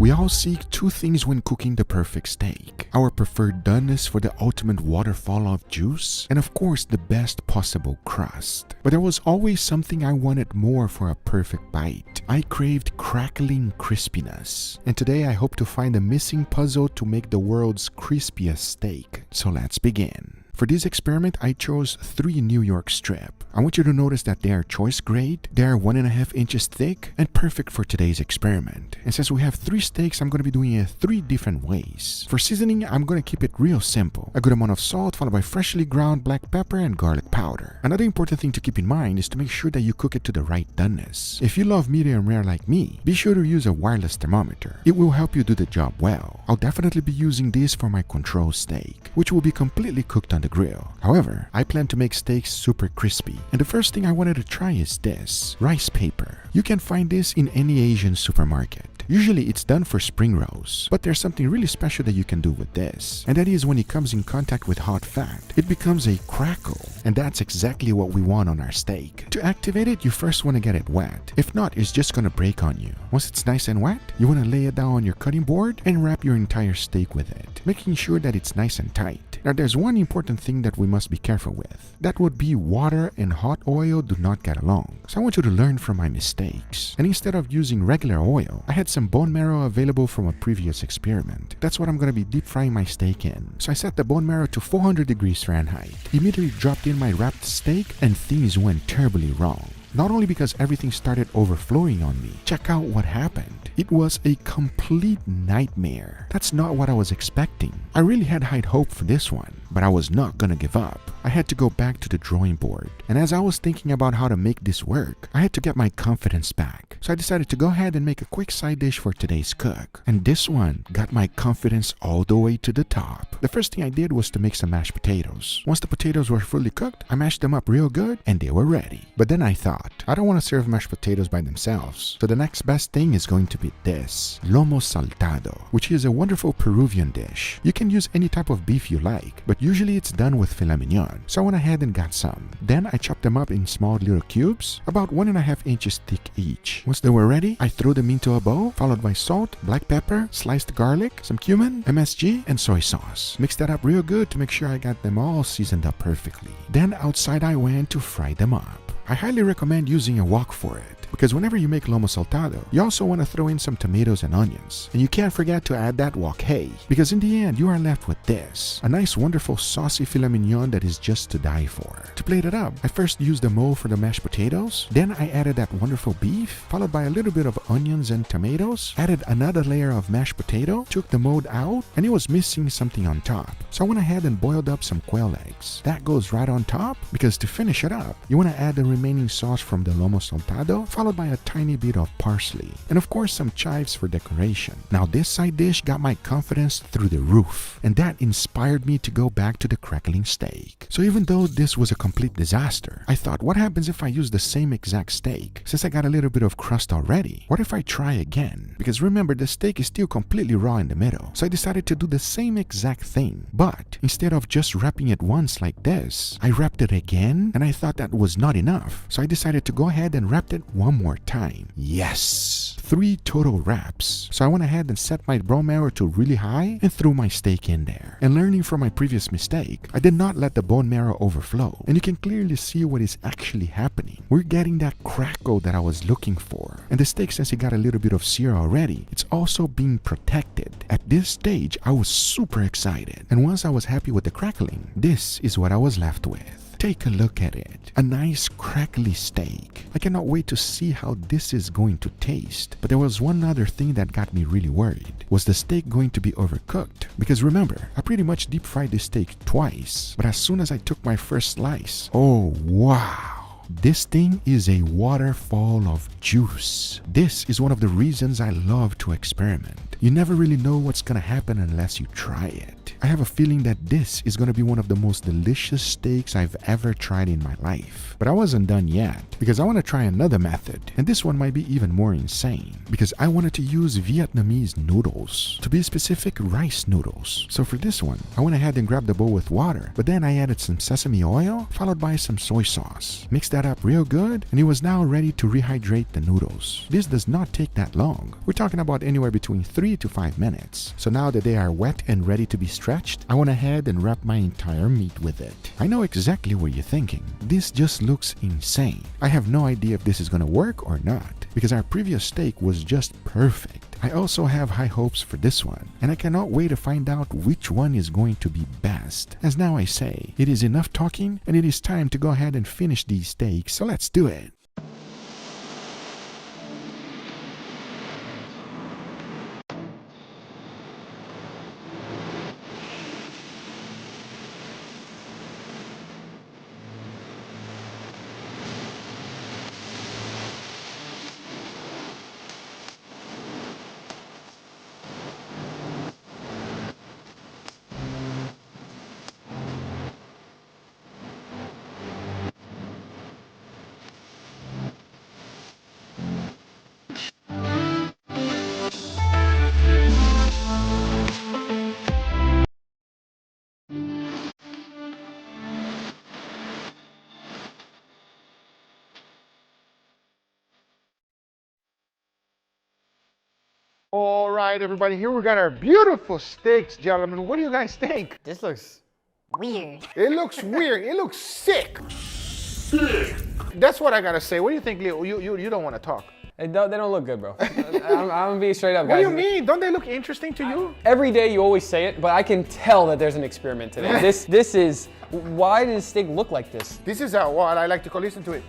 We all seek two things when cooking the perfect steak: our preferred doneness for the ultimate waterfall of juice, and of course the best possible crust. But there was always something I wanted more for a perfect bite. I craved crackling crispiness. And today I hope to find the missing puzzle to make the world's crispiest steak. So let's begin. For this experiment, I chose 3 New York strip. I want you to notice that they are choice grade, they are 1.5 inches thick, and perfect for today's experiment. And since we have 3 steaks, I'm going to be doing it 3 different ways. For seasoning, I'm going to keep it real simple. A good amount of salt followed by freshly ground black pepper and garlic powder. Another important thing to keep in mind is to make sure that you cook it to the right doneness. If you love medium rare like me, be sure to use a wireless thermometer. It will help you do the job well. I'll definitely be using this for my control steak, which will be completely cooked on the grill. However, I plan to make steaks super crispy, and the first thing I wanted to try is this rice paper. You can find this in any Asian supermarket. Usually it's done for spring rolls, but there's something really special that you can do with this, and that is when it comes in contact with hot fat, it becomes a crackle, and that's exactly what we want on our steak. To activate it, you first want to get it wet. If not, it's just gonna break on you. Once it's nice and wet, you want to lay it down on your cutting board and wrap your entire steak with it, making sure that it's nice and tight. Now there's one important thing that we must be careful with. That would be water and hot oil do not get along. So I want you to learn from my mistakes. And instead of using regular oil, I had some bone marrow available from a previous experiment. That's what I'm going to be deep frying my steak in. So I set the bone marrow to 400 degrees Fahrenheit. Immediately dropped in my wrapped steak and things went terribly wrong. Not only because everything started overflowing on me, check out what happened. It was a complete nightmare. That's not what I was expecting. I really had high hope for this one, but I was not gonna give up. I had to go back to the drawing board. And as I was thinking about how to make this work, I had to get my confidence back. So I decided to go ahead and make a quick side dish for today's cook. And this one got my confidence all the way to the top. The first thing I did was to make some mashed potatoes. Once the potatoes were fully cooked, I mashed them up real good and they were ready. But then I thought, I don't want to serve mashed potatoes by themselves. So the next best thing is going to be this, lomo saltado, which is a wonderful Peruvian dish. You can use any type of beef you like, but usually it's done with filet mignon. So I went ahead and got some. Then I chopped them up in small little cubes, about 1.5 inches thick each. Once they were ready, I threw them into a bowl, followed by salt, black pepper, sliced garlic, some cumin, MSG, and soy sauce. Mixed that up real good to make sure I got them all seasoned up perfectly. Then outside I went to fry them up. I highly recommend using a wok for it, because whenever you make lomo saltado, you also want to throw in some tomatoes and onions. And you can't forget to add that wok hay, because in the end, you are left with this, a nice wonderful saucy filet mignon that is just to die for. To plate it up, I first used the mold for the mashed potatoes, then I added that wonderful beef, followed by a little bit of onions and tomatoes, added another layer of mashed potato, took the mold out, and it was missing something on top. So I went ahead and boiled up some quail eggs. That goes right on top, because to finish it up, you want to add the remaining sauce from the lomo saltado, followed by a tiny bit of parsley, and of course some chives for decoration. Now this side dish got my confidence through the roof, and that inspired me to go back to the crackling steak. So even though this was a complete disaster, I thought, what happens if I use the same exact steak? Since I got a little bit of crust already, what if I try again? Because remember, the steak is still completely raw in the middle. So I decided to do the same exact thing, but instead of just wrapping it once like this, I wrapped it again, and I thought that was not enough. So I decided to go ahead and wrap it one more time. Yes! 3 total wraps. So I went ahead and set my bone marrow to really high and threw my steak in there. And learning from my previous mistake, I did not let the bone marrow overflow. And you can clearly see what is actually happening. We're getting that crackle that I was looking for. And the steak, since it got a little bit of sear already, it's also being protected. At this stage, I was super excited. And once I was happy with the crackling, this is what I was left with. Take a look at it. A nice crackly steak. I cannot wait to see how this is going to taste. But there was one other thing that got me really worried. Was the steak going to be overcooked? Because remember, I pretty much deep fried this steak twice. But as soon as I took my first slice, oh wow! This thing is a waterfall of juice. This is one of the reasons I love to experiment. You never really know what's gonna happen unless you try it. I have a feeling that this is gonna be one of the most delicious steaks I've ever tried in my life. But I wasn't done yet, because I want to try another method, and this one might be even more insane, because I wanted to use Vietnamese noodles, to be specific, rice noodles. So for this one, I went ahead and grabbed the bowl with water, but then I added some sesame oil, followed by some soy sauce. Mixed that up real good, and it was now ready to rehydrate the noodles. This does not take that long. We're talking about anywhere between 3 to 5 minutes. So now that they are wet and ready to be stretched, I went ahead and wrapped my entire meat with it. I know exactly what you're thinking. This just looks insane. I have no idea if this is gonna work or not, because our previous steak was just perfect. I also have high hopes for this one, and I cannot wait to find out which one is going to be best. As now I say, it is enough talking, and it is time to go ahead and finish these steaks, so let's do it. All right, everybody, here we got our beautiful steaks, gentlemen. What do you guys think? This looks weird. It looks weird. It looks sick. Sick. That's what I gotta say. What do you think, Leo? You don't want to talk. They don't look good, bro. I'm gonna be straight up, What guys. do you mean? Don't they look interesting to you? Every day you always say it, but I can tell that there's an experiment today. This is, why does steak look like this? This is what I like to call. Listen to it.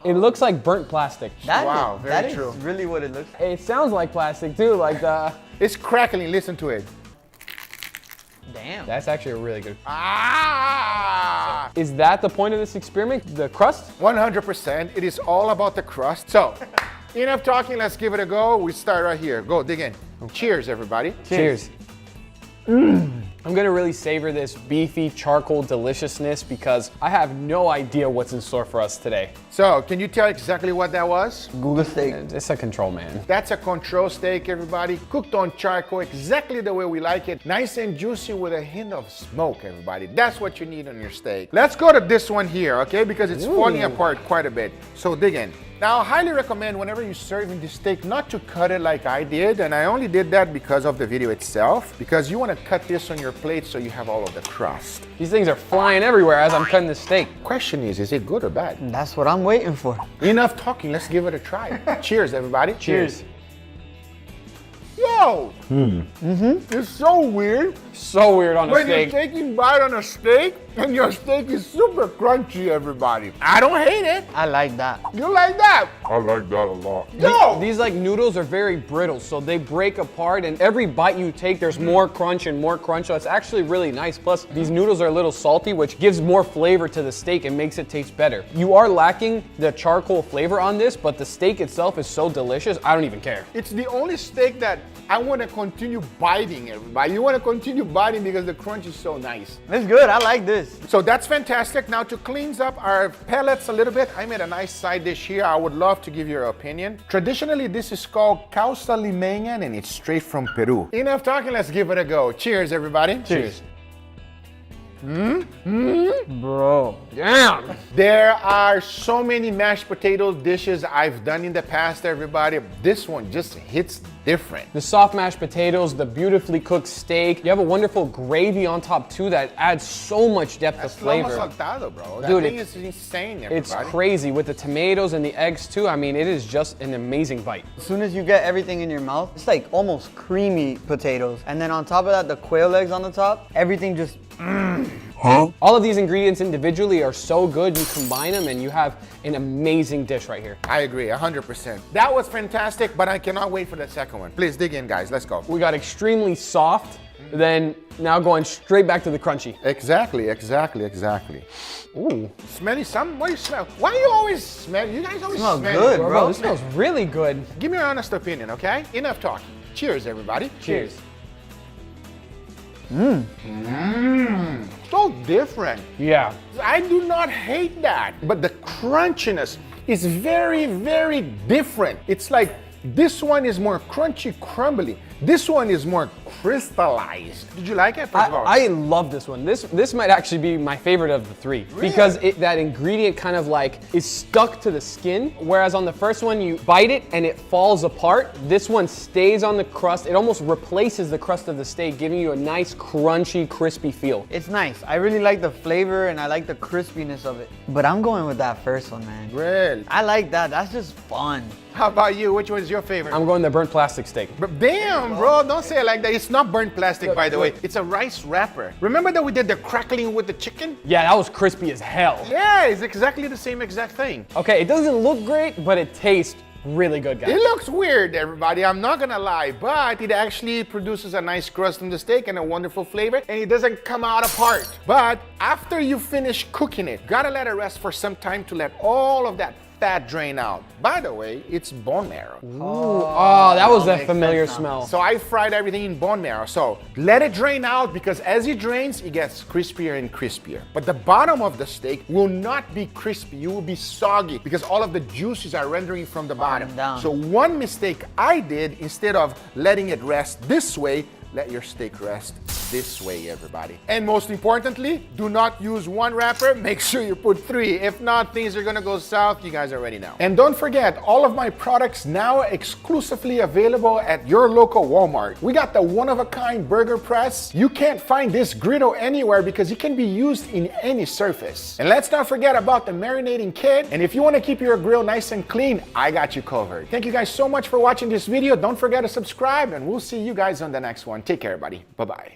It looks like burnt plastic. Wow, very that true. is really what it looks like. It sounds like plastic too, like the... It's crackling. Listen to it. Damn. That's actually a really good... Ah! Is that the point of this experiment? The crust? 100%. It is all about the crust. So, enough talking. Let's give it a go. We start right here. Go, dig in. Cheers, everybody. Cheers. I'm gonna really savor this beefy charcoal deliciousness because I have no idea what's in store for us today. So, can you tell exactly what that was? Google steak. It's a control, man. That's a control steak, everybody. Cooked on charcoal, exactly the way we like it. Nice and juicy with a hint of smoke, everybody. That's what you need on your steak. Let's go to this one here, okay? Because it's falling apart quite a bit. So dig in. Now, I highly recommend whenever you're serving the steak not to cut it like I did, and I only did that because of the video itself, because you want to cut this on your plate so you have all of the crust. These things are flying everywhere as I'm cutting this steak. Question is it good or bad? That's what I'm waiting for. Enough talking, let's give it a try. Cheers, everybody. Cheers. Yo! It's so weird. So weird on a When steak. you're taking bite on a steak, and your steak is super crunchy, everybody. I don't hate it. I like that. You like that? I like that a lot. Yo! These like noodles are very brittle, so they break apart, and every bite you take, there's more crunch and more crunch. So it's actually really nice. Plus, these noodles are a little salty, which gives more flavor to the steak and makes it taste better. You are lacking the charcoal flavor on this, but the steak itself is so delicious, I don't even care. It's the only steak that I want to continue biting, everybody. You want to continue biting because the crunch is so nice. It's good. I like this. So that's fantastic. Now to cleanse up our pellets a little bit, I made a nice side dish here. I would love to give your opinion. Traditionally, this is called causa limeña, and it's straight from Peru. Enough talking, let's give it a go. Cheers, everybody. Cheers. Bro. Damn. There are so many mashed potato dishes I've done in the past, everybody. This one just hits different. The soft mashed potatoes, the beautifully cooked steak. You have a wonderful gravy on top too that adds so much depth of flavor. Lomo saltado, bro. That Dude, thing is insane, everybody. It's crazy with the tomatoes and the eggs too. I mean, it is just an amazing bite. As soon as you get everything in your mouth, it's like almost creamy potatoes. And then on top of that, the quail eggs on the top, everything just... All of these ingredients individually are so good, you combine them and you have an amazing dish right here. I agree, 100%. That was fantastic, but I cannot wait for the second one. Please dig in, guys. Let's go. We got extremely soft, then now going straight back to the crunchy. Exactly. Ooh. Smelly something? What do you smell? Why do you always smell? You guys always Smell smell good, it, Bro, this smells really good. Give me your honest opinion, okay? Enough talking. Cheers, everybody. Cheers. So different. Yeah. I do not hate that, but the crunchiness is very, very different. It's like this one is more crunchy, crumbly. This one is more crystallized. Did you like it? First of all? I love this one. This might actually be my favorite of the three because that ingredient kind of like is stuck to the skin. Whereas on the first one, you bite it and it falls apart. This one stays on the crust. It almost replaces the crust of the steak, giving you a nice, crunchy, crispy feel. It's nice. I really like the flavor and I like the crispiness of it. But I'm going with that first one, man. Really? I like that. That's just fun. How about you? Which one is your favorite? I'm going the burnt plastic steak. But damn, bro, don't say it like that. It's not burnt plastic, by the way. It's a rice wrapper. Remember that we did the crackling with the chicken? Yeah, that was crispy as hell. Yeah, it's exactly the same exact thing. Okay, it doesn't look great, but it tastes really good, guys. It looks weird, everybody. I'm not gonna lie, but it actually produces a nice crust on the steak and a wonderful flavor, and it doesn't come out apart. But after you finish cooking it, gotta let it rest for some time to let all of that fat drain out. By the way, it's bone marrow. Oh, that was a makes familiar sense now. smell. So I fried everything in bone marrow. So let it drain out because as it drains, it gets crispier and crispier. But the bottom of the steak will not be crispy. You will be soggy because all of the juices are rendering from the bottom. Down. So one mistake I did, instead of letting it rest this way, let your steak rest this way, everybody. And most importantly, do not use one wrapper. Make sure you put 3. If not, things are gonna go south. You guys already know. And don't forget, all of my products now exclusively available at your local Walmart. We got the one-of-a-kind burger press. You can't find this griddle anywhere because it can be used in any surface. And let's not forget about the marinating kit. And if you wanna keep your grill nice and clean, I got you covered. Thank you guys so much for watching this video. Don't forget to subscribe, and we'll see you guys on the next one. Take care, everybody. Bye-bye.